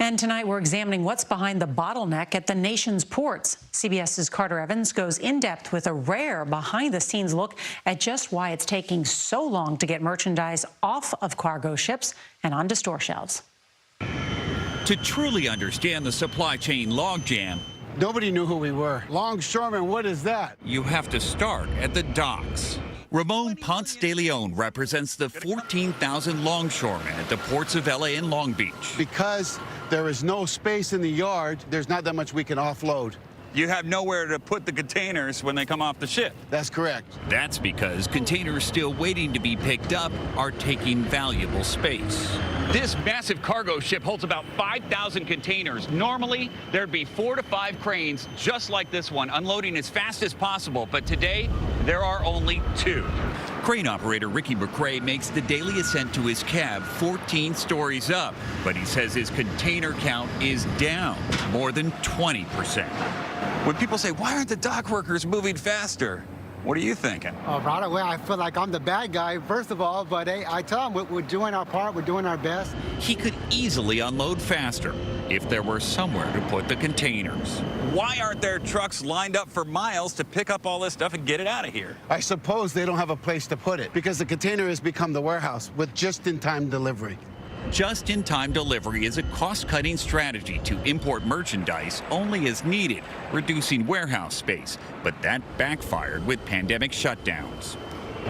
And tonight we're examining what's behind the bottleneck at the nation's ports. CBS's Carter Evans goes in depth with a rare behind-the-scenes look at just why it's taking so long to get merchandise off of cargo ships and onto store shelves. To truly understand the supply chain logjam, nobody knew who we were. Longshoremen, what is that? you have to start at the docks. Ramon Ponce de Leon represents the 14,000 longshoremen at the ports of LA and Long Beach. Because there is no space in the yard, there's not that much we can offload. You have nowhere to put the containers when they come off the ship. That's correct. That's because containers still waiting to be picked up are taking valuable space. This massive cargo ship holds about 5,000 containers. Normally, there'd be 4 to 5 cranes just like this one, unloading as fast as possible. But today, there are only 2. Crane operator Ricky McRae makes the daily ascent to his cab 14 stories up, but he says his container count is down more than 20%. When people say, why aren't the dock workers moving faster? What are you thinking? Right away, I feel like I'm the bad guy, first of all, but hey, I tell them we're doing our part, we're doing our best. He could easily unload faster if there were somewhere to put the containers. Why aren't there trucks lined up for miles to pick up all this stuff and get it out of here? I suppose they don't have a place to put it because the container has become the warehouse with just-in-time delivery. Just-in-time delivery is a cost-cutting strategy to import merchandise only as needed, reducing warehouse space. But that backfired with pandemic shutdowns.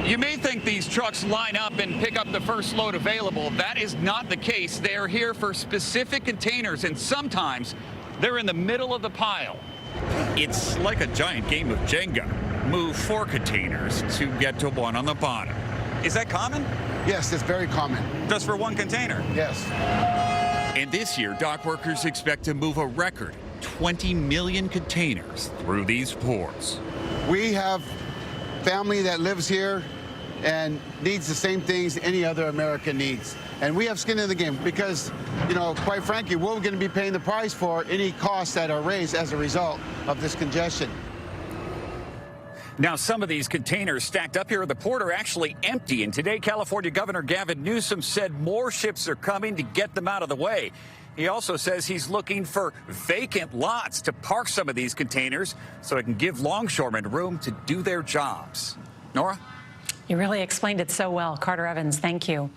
You may think these trucks line up and pick up the first load available. That is not the case. They are here for specific containers, and sometimes they're in the middle of the pile. It's like a giant game of Jenga. Move 4 containers to get to one on the bottom. Is that common? Yes, it's very common. Just for one container? Yes. And this year, dock workers expect to move a record 20 million containers through these ports. We have family that lives here and needs the same things any other American needs. And we have skin in the game because, you know, quite frankly, we're going to be paying the price for any costs that are raised as a result of this congestion. Now, some of these containers stacked up here at the port are actually empty. And today, California Governor Gavin Newsom said more ships are coming to get them out of the way. He also says he's looking for vacant lots to park some of these containers so it can give longshoremen room to do their jobs. Nora? You really explained it so well. Carter Evans, thank you.